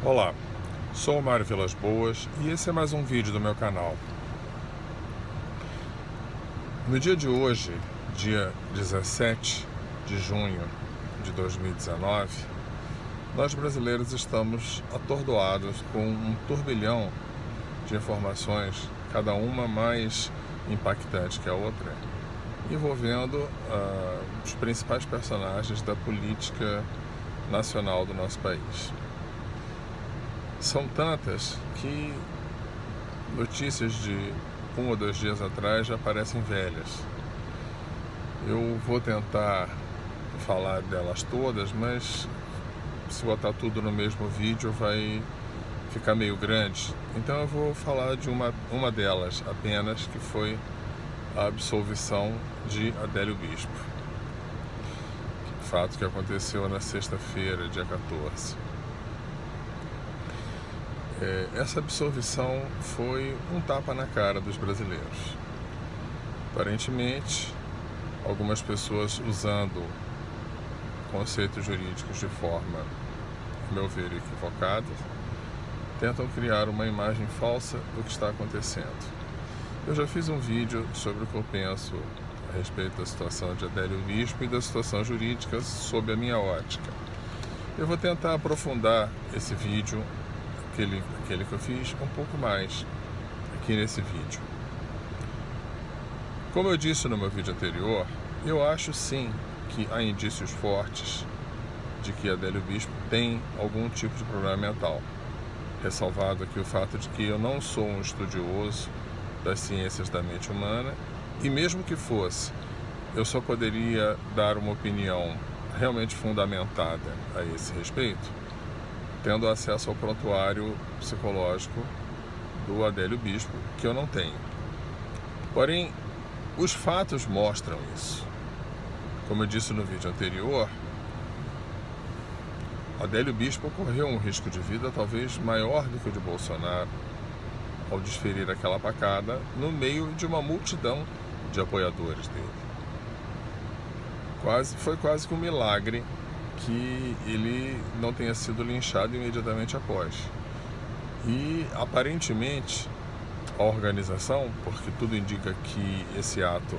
Olá, sou o Mário Vilas Boas e esse é mais um vídeo do meu canal. No dia de hoje, dia 17 de junho de 2019, nós brasileiros estamos atordoados com um turbilhão de informações, cada uma mais impactante que a outra, envolvendo os principais personagens da política nacional do nosso país. São tantas que notícias de 1 ou 2 dias atrás já parecem velhas. Eu vou tentar falar delas todas, mas se botar tudo no mesmo vídeo vai ficar meio grande. Então eu vou falar de uma delas apenas, que foi a absolvição de Adélio Bispo. Fato que aconteceu na sexta-feira, dia 14. Essa absolvição foi um tapa na cara dos brasileiros. Aparentemente, algumas pessoas usando conceitos jurídicos de forma, a meu ver, equivocada, tentam criar uma imagem falsa do que está acontecendo. Eu já fiz um vídeo sobre o que eu penso a respeito da situação de Adélio Bispo e da situação jurídica sob a minha ótica. Eu vou tentar aprofundar esse vídeo, aquele que eu fiz, um pouco mais aqui nesse vídeo. Como eu disse no meu vídeo anterior, eu acho sim que há indícios fortes de que Adélio Bispo tem algum tipo de problema mental. Ressalvado aqui o fato de que eu não sou um estudioso das ciências da mente humana, e mesmo que fosse, eu só poderia dar uma opinião realmente fundamentada a esse respeito tendo acesso ao prontuário psicológico do Adélio Bispo, que eu não tenho. Porém, os fatos mostram isso. Como eu disse no vídeo anterior, Adélio Bispo correu um risco de vida talvez maior do que o de Bolsonaro ao desferir aquela facada no meio de uma multidão de apoiadores dele. Foi quase que um milagre que ele não tenha sido linchado imediatamente após. E aparentemente a organização, porque tudo indica que esse ato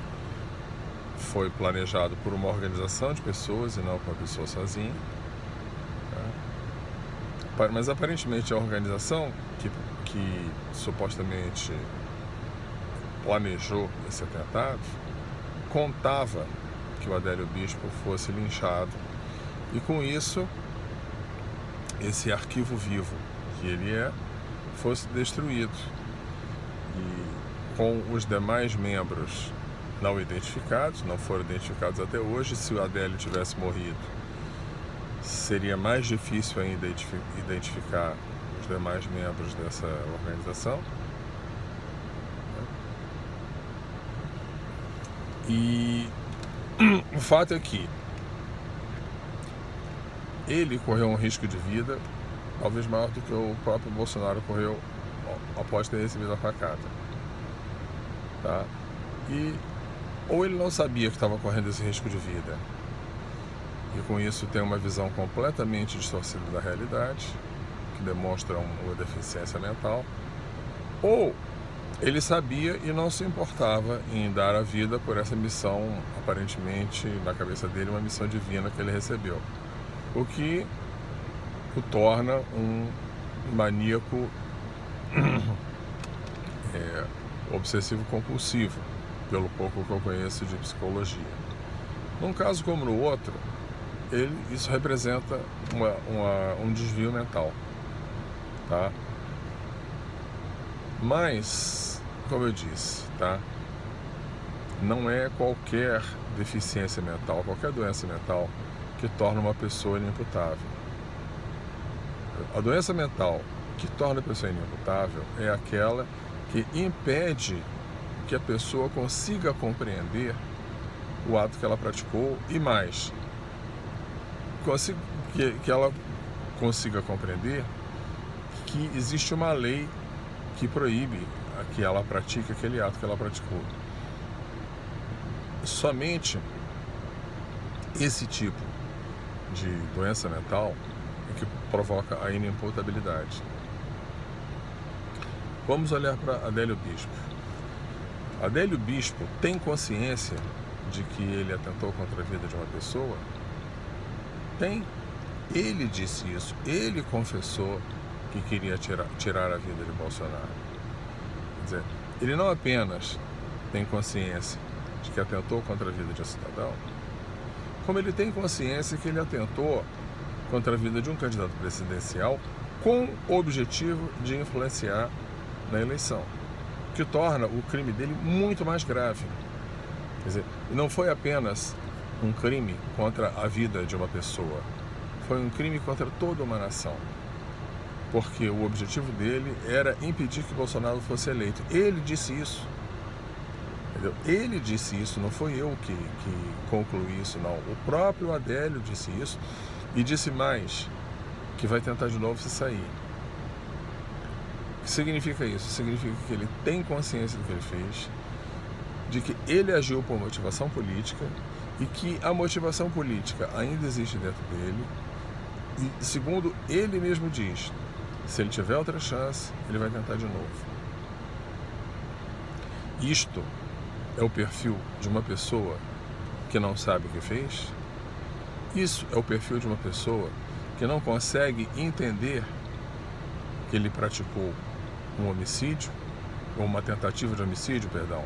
foi planejado por uma organização de pessoas e não por uma pessoa sozinha, tá? Mas aparentemente a organização que supostamente planejou esse atentado contava que o Adélio Bispo fosse linchado e com isso esse arquivo vivo que ele fosse destruído, e com os demais membros não identificados, não foram identificados até hoje. Se o Adélio tivesse morrido, seria mais difícil ainda identificar os demais membros dessa organização. E o fato é que ele correu um risco de vida talvez maior do que o próprio Bolsonaro correu após ter recebido a facada, tá? E ou ele não sabia que estava correndo esse risco de vida e com isso tem uma visão completamente distorcida da realidade, que demonstra uma deficiência mental, ou ele sabia e não se importava em dar a vida por essa missão, aparentemente na cabeça dele uma missão divina que ele recebeu, o que o torna um maníaco obsessivo-compulsivo, pelo pouco que eu conheço de psicologia. Num caso como no outro, isso representa um desvio mental, tá? Mas, como eu disse, tá? Não é qualquer deficiência mental, qualquer doença mental que torna uma pessoa inimputável. A doença mental que torna a pessoa inimputável é aquela que impede que a pessoa consiga compreender o ato que ela praticou e mais, que ela consiga compreender que existe uma lei que proíbe que ela pratique aquele ato que ela praticou. Somente esse tipo de doença mental é que provoca a inimputabilidade. Vamos olhar para Adélio Bispo. Adélio Bispo tem consciência de que ele atentou contra a vida de uma pessoa? Tem. Ele disse isso, ele confessou que queria tirar a vida de Bolsonaro. Quer dizer, ele não apenas tem consciência de que atentou contra a vida de um cidadão, como ele tem consciência que ele atentou contra a vida de um candidato presidencial com o objetivo de influenciar na eleição, que torna o crime dele muito mais grave. Quer dizer, não foi apenas um crime contra a vida de uma pessoa, foi um crime contra toda uma nação, porque o objetivo dele era impedir que Bolsonaro fosse eleito. Ele disse isso, entendeu? Ele disse isso, não foi eu que concluí isso, não. O próprio Adélio disse isso e disse mais, que vai tentar de novo se sair. O que significa isso? Significa que ele tem consciência do que ele fez, de que ele agiu por motivação política e que a motivação política ainda existe dentro dele. E, segundo ele mesmo diz, se ele tiver outra chance, ele vai tentar de novo. Isto é o perfil de uma pessoa que não sabe o que fez? Isso é o perfil de uma pessoa que não consegue entender que ele praticou um homicídio, ou uma tentativa de homicídio, perdão.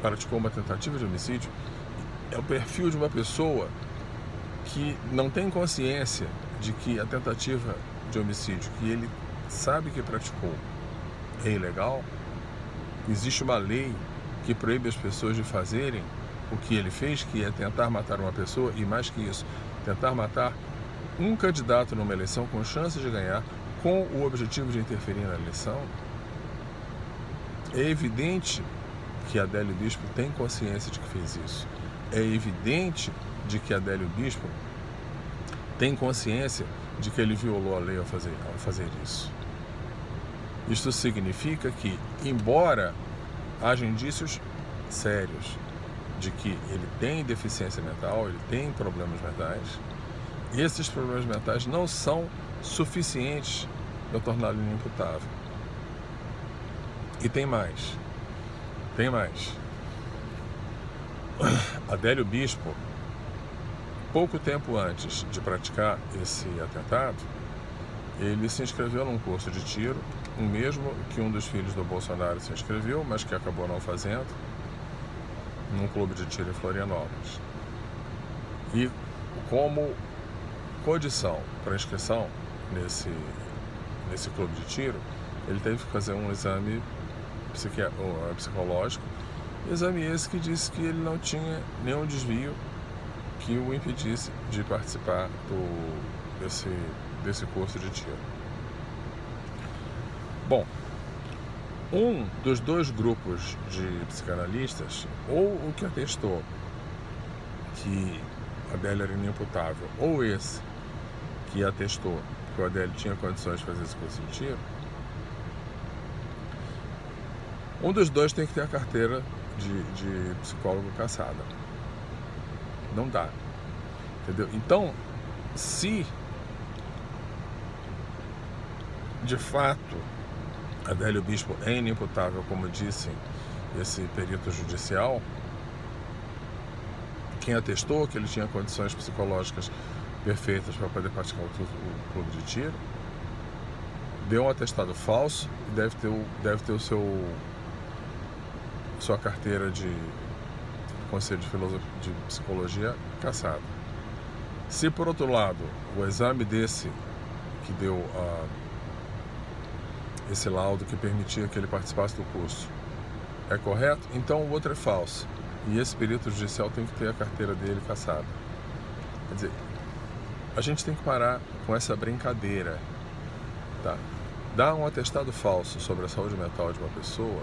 Praticou uma tentativa de homicídio. É o perfil de uma pessoa que não tem consciência de que a tentativa de homicídio que ele sabe que praticou é ilegal. Existe uma lei que proíbe as pessoas de fazerem o que ele fez, que é tentar matar uma pessoa, e mais que isso, tentar matar um candidato numa eleição com chance de ganhar, com o objetivo de interferir na eleição. É evidente que Adélio Bispo tem consciência de que fez isso. É evidente de que Adélio Bispo tem consciência de que ele violou a lei ao fazer isso. Isto significa que, embora haja indícios sérios de que ele tem deficiência mental, ele tem problemas mentais, esses problemas mentais não são suficientes para torná-lo inimputável. E tem mais. Adélio Bispo, pouco tempo antes de praticar esse atentado, ele se inscreveu num curso de tiro, o mesmo que um dos filhos do Bolsonaro se inscreveu, mas que acabou não fazendo, num clube de tiro em Florianópolis. E como condição para inscrição nesse clube de tiro, ele teve que fazer um exame psicológico, exame esse que disse que ele não tinha nenhum desvio que o impedisse de participar desse curso de tiro. Bom, um dos dois grupos de psicanalistas, ou o que atestou que Adélio era inimputável, ou esse que atestou que o Adélio tinha condições de fazer esse curso de tiro, um dos dois tem que ter a carteira de psicólogo cassada. Não dá. Entendeu? Então, se de fato Adélio Bispo é inimputável, como disse esse perito judicial, quem atestou que ele tinha condições psicológicas perfeitas para poder praticar o clube de tiro, deu um atestado falso e deve ter sua carteira de Conselho de Psicologia cassada. Se, por outro lado, o exame desse que deu esse laudo que permitia que ele participasse do curso é correto, então o outro é falso. E esse perito judicial tem que ter a carteira dele cassada. Quer dizer, a gente tem que parar com essa brincadeira, tá? Dar um atestado falso sobre a saúde mental de uma pessoa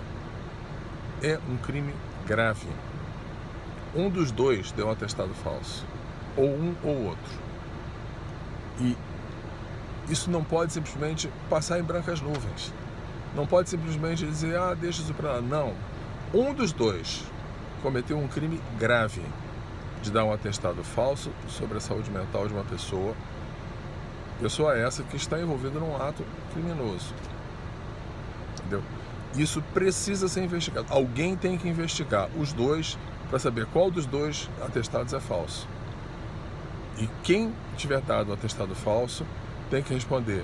é um crime grave. Um dos dois deu um atestado falso, ou um ou outro. E isso não pode simplesmente passar em brancas nuvens. Não pode simplesmente dizer, deixa isso pra lá. Não. Um dos dois cometeu um crime grave de dar um atestado falso sobre a saúde mental de uma pessoa Pessoa essa que está envolvida num ato criminoso. Entendeu? Isso precisa ser investigado. Alguém tem que investigar os dois para saber qual dos dois atestados é falso. E quem tiver dado o atestado falso tem que responder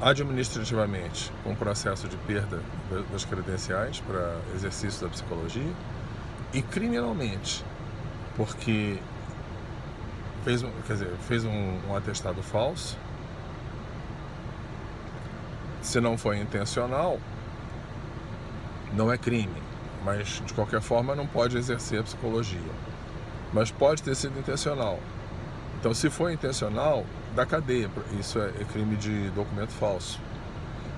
administrativamente com processo de perda das credenciais para exercício da psicologia e criminalmente, porque fez um atestado falso. Se não foi intencional, não é crime, mas de qualquer forma não pode exercer a psicologia. Mas pode ter sido intencional. Então, se foi intencional, dá cadeia. Isso é crime de documento falso.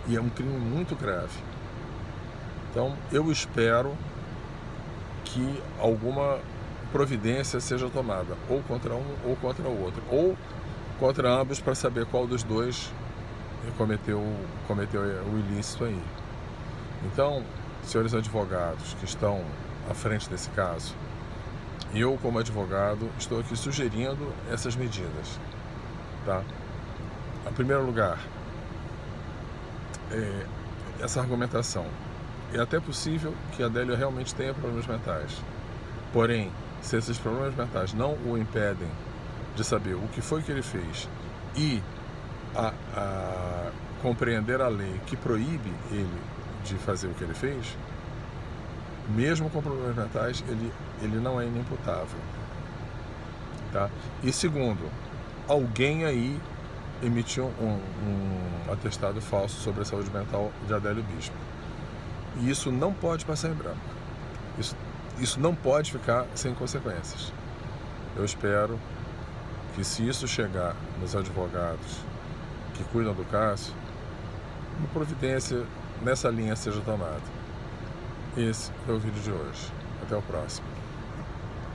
E é um crime muito grave. Então, eu espero que alguma providência seja tomada, ou contra um ou contra o outro, ou contra ambos, para saber qual dos dois cometeu o ilícito aí. Então, senhores advogados que estão à frente desse caso, eu, como advogado, estou aqui sugerindo essas medidas, tá? Em primeiro lugar, essa argumentação. É até possível que a Adélio realmente tenha problemas mentais. Porém, se esses problemas mentais não o impedem de saber o que foi que ele fez e a compreender a lei que proíbe ele de fazer o que ele fez, mesmo com problemas mentais, ele não é inimputável, tá? E segundo, alguém aí emitiu um atestado falso sobre a saúde mental de Adélio Bispo. E isso não pode passar em branco. Isso não pode ficar sem consequências. Eu espero que, se isso chegar nos advogados que cuidam do caso, uma providência nessa linha seja tomada. Esse é o vídeo de hoje. Até o próximo.